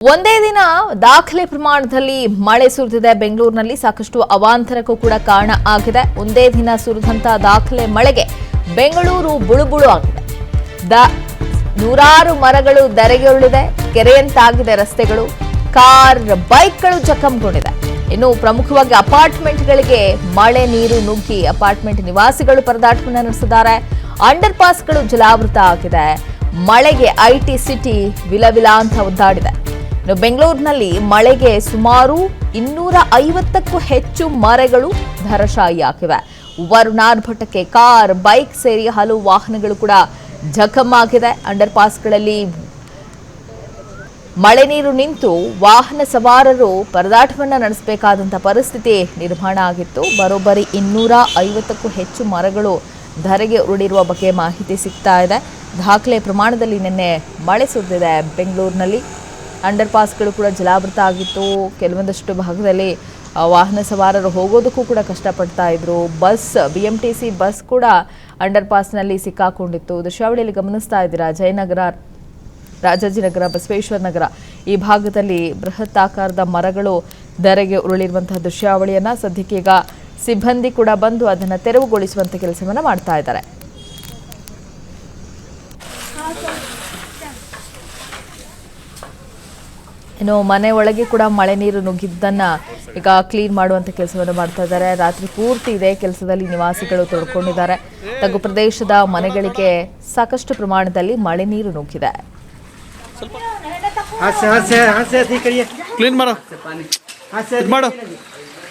ಒಂದೇ ದಿನ ದಾಖಲೆ ಪ್ರಮಾಣದಲ್ಲಿ ಮಳೆ ಸುರಿದಿದೆ. ಬೆಂಗಳೂರಿನಲ್ಲಿ ಸಾಕಷ್ಟು ಅವಾಂತರಕ್ಕೂ ಕೂಡ ಕಾರಣ ಆಗಿದೆ. ಒಂದೇ ದಿನ ಸುರಿದಂತ ದಾಖಲೆ ಮಳೆಗೆ ಬೆಂಗಳೂರು ಬುಳುಬುಳು ಆಗಿದೆ. ನೂರಾರು ಮರಗಳು ಧರೆಗೆ ಉರುಳಿದೆ. ಕೆರೆಯಂತಾಗಿದೆ ರಸ್ತೆಗಳು. ಕಾರ್ ಬೈಕ್ಗಳು ಜಖಂಗೊಂಡಿದೆ. ಇನ್ನು ಪ್ರಮುಖವಾಗಿ ಅಪಾರ್ಟ್ಮೆಂಟ್ಗಳಿಗೆ ಮಳೆ ನೀರು ನುಗ್ಗಿ ಅಪಾರ್ಟ್ಮೆಂಟ್ ನಿವಾಸಿಗಳು ಪರದಾಟವನ್ನು ನಡೆಸಿದ್ದಾರೆ. ಅಂಡರ್ ಪಾಸ್ಗಳು ಜಲಾವೃತ ಆಗಿದೆ. ಮಳೆಗೆ ಐಟಿ ಸಿಟಿ ವಿಲವಿಲ ಅಂತ ಒದ್ದಾಡಿದೆ. ಬೆಂಗಳೂರಿನಲ್ಲಿ ಮಳೆಗೆ ಸುಮಾರು 250ಕ್ಕೂ ಹೆಚ್ಚು ಮರಗಳು ಧರಾಶಾಯಿಯಾಗಿವೆ. ವರುಣಾರ್ಭಟಕ್ಕೆ ಕಾರ್ ಬೈಕ್ ಸೇರಿ ಹಲವು ವಾಹನಗಳು ಕೂಡ ಜಖಮಾಗಿದೆ. ಅಂಡರ್ ಪಾಸ್ಗಳಲ್ಲಿ ಮಳೆ ನೀರು ನಿಂತು ವಾಹನ ಸವಾರರು ಪರದಾಟವನ್ನು ನಡೆಸಬೇಕಾದಂಥ ಪರಿಸ್ಥಿತಿ ನಿರ್ಮಾಣ ಆಗಿತ್ತು. ಬರೋಬ್ಬರಿ 250ಕ್ಕೂ ಹೆಚ್ಚು ಮರಗಳು ಧರೆಗೆ ಉರುಳಿರುವ ಬಗ್ಗೆ ಮಾಹಿತಿ ಸಿಗ್ತಾ ಇದೆ. ದಾಖಲೆ ಪ್ರಮಾಣದಲ್ಲಿ ನಿನ್ನೆ ಮಳೆ ಸುರಿದಿದೆ ಬೆಂಗಳೂರಿನಲ್ಲಿ. ಅಂಡರ್ ಪಾಸ್ಗಳು ಕೂಡ ಜಲಾವೃತ ಆಗಿತ್ತು. ಕೆಲವೊಂದಷ್ಟು ಭಾಗದಲ್ಲಿ ವಾಹನ ಸವಾರರು ಹೋಗೋದಕ್ಕೂ ಕೂಡ ಕಷ್ಟಪಡ್ತಾ ಇದ್ರು. ಬಸ್ BMTC ಬಸ್ ಕೂಡ ಅಂಡರ್ ಪಾಸ್ನಲ್ಲಿ ಸಿಕ್ಕಾಕೊಂಡಿತ್ತು. ದೃಶ್ಯಾವಳಿಯಲ್ಲಿ ಗಮನಿಸ್ತಾ ಇದ್ದೀರಾ. ಜಯನಗರ, ರಾಜಾಜಿನಗರ, ಬಸವೇಶ್ವರ ನಗರ ಈ ಭಾಗದಲ್ಲಿ ಬೃಹತ್ ಆಕಾರದ ಮರಗಳು ಧರೆಗೆ ಉರುಳಿರುವಂತಹ ದೃಶ್ಯಾವಳಿಯನ್ನ ಸದ್ಯಕ್ಕೆ ಈಗ ಸಿಬ್ಬಂದಿ ಕೂಡ ಬಂದು ಅದನ್ನು ತೆರವುಗೊಳಿಸುವಂತ ಕೆಲಸವನ್ನ ಮಾಡ್ತಾ ಇದ್ದಾರೆ. ಇನ್ನು ಮನೆ ಒಳಗೆ ಕೂಡ ಮಳೆ ನೀರು ನುಗ್ಗಿದ್ದನ್ನ ಈಗ ಕ್ಲೀನ್ ಮಾಡುವಂತ ಕೆಲಸವನ್ನು ಮಾಡ್ತಾ ಇದ್ದಾರೆ. ರಾತ್ರಿ ಪೂರ್ತಿ ಇದೇ ಕೆಲಸದಲ್ಲಿ ನಿವಾಸಿಗಳು ತೊಡ್ಕೊಂಡಿದ್ದಾರೆ. ತಗ್ಗು ಪ್ರದೇಶದ ಮನೆಗಳಿಗೆ ಸಾಕಷ್ಟು ಪ್ರಮಾಣದಲ್ಲಿ ಮಳೆ ನೀರು ನುಗ್ಗಿದೆ. ಕ್ಲೀನ್ ಮಾಡು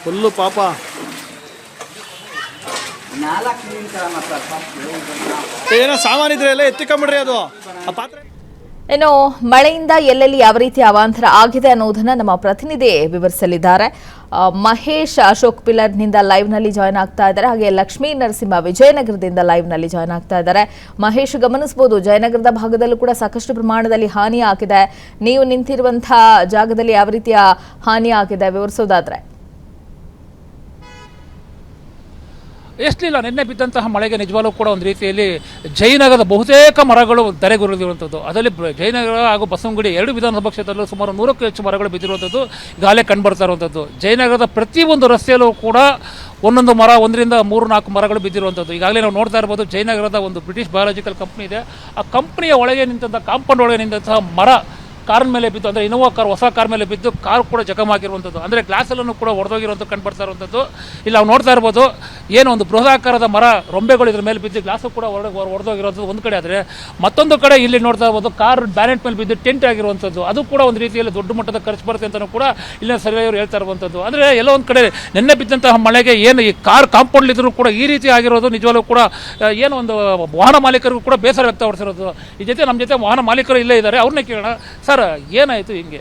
ಫುಲ್ಲು ಪಾಪ. ಏನೋ ಸಾಮಾನಿದ್ರೆ ಎಲ್ಲ ಎತ್ತಿಕೊಂಬಿಡ್ರಿ ಅದು ಆ ಪಾತ್ರೆ. ಇನ್ನು ಮಳೆಯಿಂದ ಎಲ್ಲೆಲ್ಲಿ ಯಾವ ರೀತಿ ಅವಾಂತರ ಆಗಿದೆ ಅನ್ನೋದನ್ನ ನಮ್ಮ ಪ್ರತಿನಿಧಿ ವಿವರಿಸಲಿದ್ದಾರೆ. ಮಹೇಶ್ ಅಶೋಕ್ ಪಿಲ್ಲರ್ನಿಂದ ಲೈವ್ನಲ್ಲಿ ಜಾಯ್ನ್ ಆಗ್ತಾ ಇದ್ದಾರೆ. ಹಾಗೆ ಲಕ್ಷ್ಮೀ ನರಸಿಂಹ ವಿಜಯನಗರದಿಂದ ಲೈವ್ನಲ್ಲಿ ಜಾಯ್ನ್ ಆಗ್ತಾ ಇದ್ದಾರೆ. ಮಹೇಶ್, ಗಮನಿಸಬಹುದು ಜಯನಗರದ ಭಾಗದಲ್ಲೂ ಕೂಡ ಸಾಕಷ್ಟು ಪ್ರಮಾಣದಲ್ಲಿ ಹಾನಿ ಆಗಿದೆ. ನೀವು ನಿಂತಿರುವಂತಹ ಜಾಗದಲ್ಲಿ ಯಾವ ರೀತಿಯ ಹಾನಿ ಆಗಿದೆ ವಿವರಿಸೋದಾದ್ರೆ? ಎಷ್ಟಲಿಲ್ಲ, ನಿನ್ನೆ ಬಿದ್ದಂತಹ ಮಳೆಗೆ ನಿಜವಾಗ್ಲೂ ಕೂಡ ಒಂದು ರೀತಿಯಲ್ಲಿ ಜಯನಗರದ ಬಹುತೇಕ ಮರಗಳು ಧರೆಗುರುಳಿರುವಂಥದ್ದು. ಅದರಲ್ಲಿ ಜಯನಗರ ಹಾಗೂ ಬಸವನಗುಡಿ ಎರಡು ವಿಧಾನಸಭಾ ಕ್ಷೇತ್ರದಲ್ಲೂ ಸುಮಾರು 100ಕ್ಕೂ ಹೆಚ್ಚು ಮರಗಳು ಬಿದ್ದಿರುವಂಥದ್ದು ಈಗಾಗಲೇ ಕಂಡುಬರ್ತಾ ಇರುವಂಥದ್ದು. ಜಯನಗರದ ಪ್ರತಿಯೊಂದು ರಸ್ತೆಯಲ್ಲೂ ಕೂಡ ಒಂದೊಂದು ಮರ, 1-4 ಮರಗಳು ಬಿದ್ದಿರುವಂಥದ್ದು ಈಗಾಗಲೇ ನಾವು ನೋಡ್ತಾ ಇರ್ಬೋದು. ಜಯನಗರದ ಒಂದು ಬ್ರಿಟಿಷ್ ಬಯಾಲಜಿಕಲ್ ಕಂಪ್ನಿ ಇದೆ. ಆ ಕಂಪ್ನಿಯ ಒಳಗೆ ನಿಂತಹ ಕಾಂಪೌಂಡ್ ಒಳಗೆ ನಿಂತಹ ಮರ ಕಾರ್ ಮೇಲೆ ಬಿದ್ದು, ಅಂದರೆ ಇನೋವಾ ಕಾರ್, ಹೊಸ ಕಾರ್ ಮೇಲೆ ಬಿದ್ದು ಕಾರ್ ಕೂಡ ಜಖಮಾಗಿರುವಂಥದ್ದು. ಅಂದರೆ ಗ್ಲಾಸಲ್ಲೂ ಕೂಡ ಒಡೆದೋಗಿರುವಂಥ ಕಂಡುಬರ್ತಾ ಇರುವಂಥದ್ದು. ಇಲ್ಲಿ ನಾವು ನೋಡ್ತಾ ಇರ್ಬೋದು, ಏನೋ ಒಂದು ಬೃಹದಾಕಾರದ ಮರ ರೊಂಬೆಗಳು ಇದ್ರ ಮೇಲೆ ಬಿದ್ದು ಗ್ಲಾಸು ಕೂಡ ಒಡೆದೋಗಿರುವಂಥದ್ದು ಒಂದು ಕಡೆ. ಆದರೆ ಮತ್ತೊಂದು ಕಡೆ ಇಲ್ಲಿ ನೋಡ್ತಾ ಇರ್ಬೋದು, ಕಾರ್ ಬ್ಯಾನೆಟ್ ಮೇಲೆ ಬಿದ್ದು ಟೆಂಟ್ ಆಗಿರುವಂಥದ್ದು. ಅದು ಕೂಡ ಒಂದು ರೀತಿಯಲ್ಲಿ ದೊಡ್ಡ ಮಟ್ಟದ ಖರ್ಚು ಬರುತ್ತೆ ಅಂತಲೂ ಕೂಡ ಇಲ್ಲಿನ ಸರ್ವೆಯವರು ಹೇಳ್ತಾ ಇರುವಂಥದ್ದು. ಅಂದರೆ ಎಲ್ಲೋ ಒಂದು ಕಡೆ ನಿನ್ನೆ ಬಿದ್ದಂತಹ ಮಳೆಗೆ ಏನು ಈ ಕಾರ್ ಕಾಂಪೌಂಡ್ ಇದ್ರೂ ಕೂಡ ಈ ರೀತಿ ಆಗಿರೋದು ನಿಜವಾಗ್ಲೂ ಕೂಡ ಏನೋ ಒಂದು ವಾಹನ ಮಾಲೀಕರಿಗೂ ಕೂಡ ಬೇಸರ ವ್ಯಕ್ತಪಡಿಸಿರೋದು. ಈ ಜೊತೆ ನಮ್ಮ ಜೊತೆ ವಾಹನ ಮಾಲೀಕರು ಇಲ್ಲೇ ಇದ್ದಾರೆ. ಅವ್ರನ್ನ ಕೇಳೋಣ. ಸರ್, ಏನಾಯಿತು ಹಿಂಗೆ?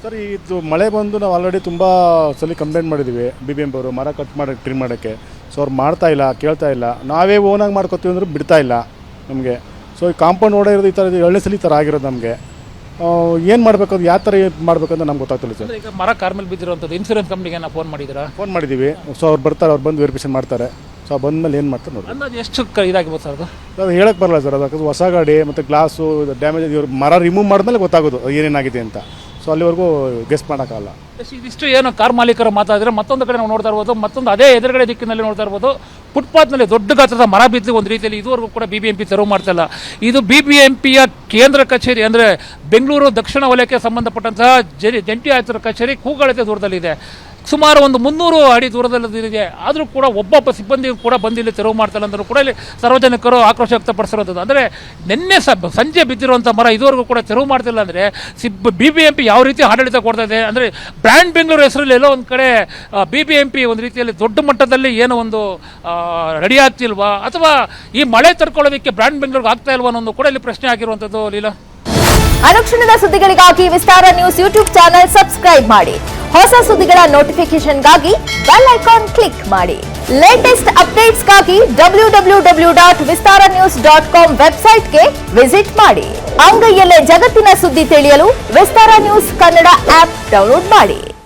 ಸರ್, ಇದು ಮಳೆ ಬಂದು ನಾವು ಆಲ್ರೆಡಿ ತುಂಬ ಸಲ ಕಂಪ್ಲೇಂಟ್ ಮಾಡಿದ್ದೀವಿ BBMP ಅವರು ಮರ ಕಟ್ ಮಾಡಿ ಕ್ಲೀನ್ ಮಾಡೋಕ್ಕೆ. ಸೊ ಅವ್ರು ಮಾಡ್ತಾ ಇಲ್ಲ, ಕೇಳ್ತಾ ಇಲ್ಲ. ನಾವೇ ಓನಾಗಿ ಮಾಡ್ಕೊತೀವಿ ಅಂದ್ರೆ ಬಿಡ್ತಾ ಇಲ್ಲ ನಮಗೆ. ಸೊ ಈ ಕಾಂಪೌಂಡ್ ಓಡೋ ಇರೋದು ಈ ಥರ 2ನೇ ಸಲ ಈ ಥರ ಆಗಿರೋದು ನಮಗೆ. ಏನು ಮಾಡಬೇಕು, ಅದು ಯಾವ ಥರ ಮಾಡಬೇಕಂತ ನಮ್ಗೆ ಗೊತ್ತಾಗ್ತಿಲ್ಲ ಸರ್. ಈಗ ಮರ ಕಾರ್ ಮೇಲೆ ಬಿದ್ದಿರುವಂಥದ್ದು ಇನ್ಶೂರೆನ್ಸ್ ಕಂಪ್ನಿಗೆ ನಾವು ಫೋನ್ ಮಾಡಿದ್ದೀರಾ? ಫೋನ್ ಮಾಡಿದ್ದೀವಿ. ಸೊ ಅವ್ರು ಬರ್ತಾರೆ, ಅವ್ರು ಬಂದು ವೆರಿಫಿಕೇಷನ್ ಮಾಡ್ತಾರೆ. ಸೊ ಬಂದಮೇಲೆ ಏನು ಮಾಡ್ತಾರೆ ನೋಡಿ. ಅಂದಾಜು ಎಷ್ಟು ಇದಾಗಿರ್ಬೋದು ಸರ್? ಅದು ಹೇಳಕ್ಕೆ ಬರಲ್ಲ ಸರ್. ಅದು ಹೊಸ ಗಾಡಿ ಮತ್ತು ಗ್ಲಾಸು ಡ್ಯಾಮೇಜ್ ಇವ್ರು ಮರ ರಿಮೂವ್ ಮಾಡಿದ್ಮೇಲೆ ಗೊತ್ತಾಗೋದು ಏನೇನಾಗಿದೆ ಅಂತ. ಸೊ ಅಲ್ಲಿವರೆಗೂ ಗೆಸ್ ಮಾಡೋಕ್ಕಾಗಲ್ಲ. ಇದಿಷ್ಟು ಏನು ಕಾರ್ ಮಾಲೀಕರು ಮಾತಾಡಿದ್ರೆ, ಮತ್ತೊಂದು ಕಡೆ ನಾವು ನೋಡ್ತಾ ಇರ್ಬೋದು, ಮತ್ತೊಂದು ಅದೇ ಎದುರುಗಡೆ ದಿಕ್ಕಿನಲ್ಲಿ ನೋಡ್ತಾ ಇರ್ಬೋದು, ಫುಟ್ಪಾತ್ನಲ್ಲಿ ದೊಡ್ಡ ಗಾತ್ರದ ಮರ ಬಿದ್ದು ಒಂದು ರೀತಿಯಲ್ಲಿ ಇದುವರೆಗೂ ಕೂಡ BBMP ತೆರವು ಮಾಡ್ತಾ ಇಲ್ಲ. ಇದು BBMPಯ ಕೇಂದ್ರ ಕಚೇರಿ, ಅಂದರೆ ಬೆಂಗಳೂರು ದಕ್ಷಿಣ ವಲಯಕ್ಕೆ ಸಂಬಂಧಪಟ್ಟಂತಹ ಜಂಟಿ ಆಯುಕ್ತರ ಕಚೇರಿ ಕೂಗಳತೆ ದೂರದಲ್ಲಿದೆ. ಸುಮಾರು ಒಂದು 300 ಅಡಿ ದೂರದಲ್ಲಿದೆ. ಆದರೂ ಕೂಡ ಒಬ್ಬೊಬ್ಬ ಸಿಬ್ಬಂದಿ ಕೂಡ ಬಂದಿಲ್ಲಿ ತೆರವು ಮಾಡ್ತಾರೆ ಅಂದರೂ ಕೂಡ ಇಲ್ಲಿ ಸಾರ್ವಜನಿಕರು ಆಕ್ರೋಶ ವ್ಯಕ್ತಪಡಿಸಿರೋದು. ಅಂದರೆ ನಿನ್ನೆ ಸಂಜೆ ಬಿದ್ದಿರುವಂಥ ಮರ ಇದುವರೆಗೂ ಕೂಡ ತೆರವು ಮಾಡ್ತಿಲ್ಲ. ಅಂದರೆ BBMP ಯಾವ ರೀತಿ ಆಡಳಿತ ಕೊಡ್ತಾ ಇದೆ ಅಂದರೆ, ಬ್ರ್ಯಾಂಡ್ ಬೆಂಗಳೂರು ಹೆಸರಲ್ಲಿ ಎಲ್ಲೋ ಒಂದು ಕಡೆ BBMP ಒಂದು ರೀತಿಯಲ್ಲಿ ದೊಡ್ಡ ಮಟ್ಟದಲ್ಲಿ ಏನೋ ಒಂದು ರೆಡಿ ಆಗ್ತಿಲ್ವಾ, ಅಥವಾ ಈ ಮಳೆ ತಡ್ಕೊಳ್ಳೋದಕ್ಕೆ ಬ್ರ್ಯಾಂಡ್ ಬೆಂಗಳೂರಿಗೆ ಆಗ್ತಾ ಇಲ್ವಾ ಅನ್ನೋದು ಕೂಡ ಇಲ್ಲಿ ಪ್ರಶ್ನೆ ಆಗಿರುವಂಥದ್ದು. ಲೀಲಾ, ಅನುಕ್ಷಣದ ಸುದ್ದಿಗಳಿಗಾಗಿ ವಿಸ್ತಾರ ನ್ಯೂಸ್ ಯೂಟ್ಯೂಬ್ ಚಾನೆಲ್ ಸಬ್ಸ್ಕ್ರೈಬ್ ಮಾಡಿ. ಹೊಸ ಸುದ್ದಿಗಳ ನೋಟಿಫಿಕೇಶನ್ಗಾಗಿ ಬೆಲ್ ಐಕಾನ್ ಕ್ಲಿಕ್ ಮಾಡಿ. ಲೇಟೆಸ್ಟ್ ಅಪ್ಡೇಟ್ಸ್ಗಾಗಿ www.vistaranews.com ವೆಬ್ಸೈಟ್ಗೆ ವಿಸಿಟ್ ಮಾಡಿ. ಅಂಗೈಯಲ್ಲೇ ಜಗತ್ತಿನ ಸುದ್ದಿ ತಿಳಿಯಲು ವಿಸ್ತಾರ ನ್ಯೂಸ್ ಕನ್ನಡ ಆಪ್ ಡೌನ್ಲೋಡ್ ಮಾಡಿ.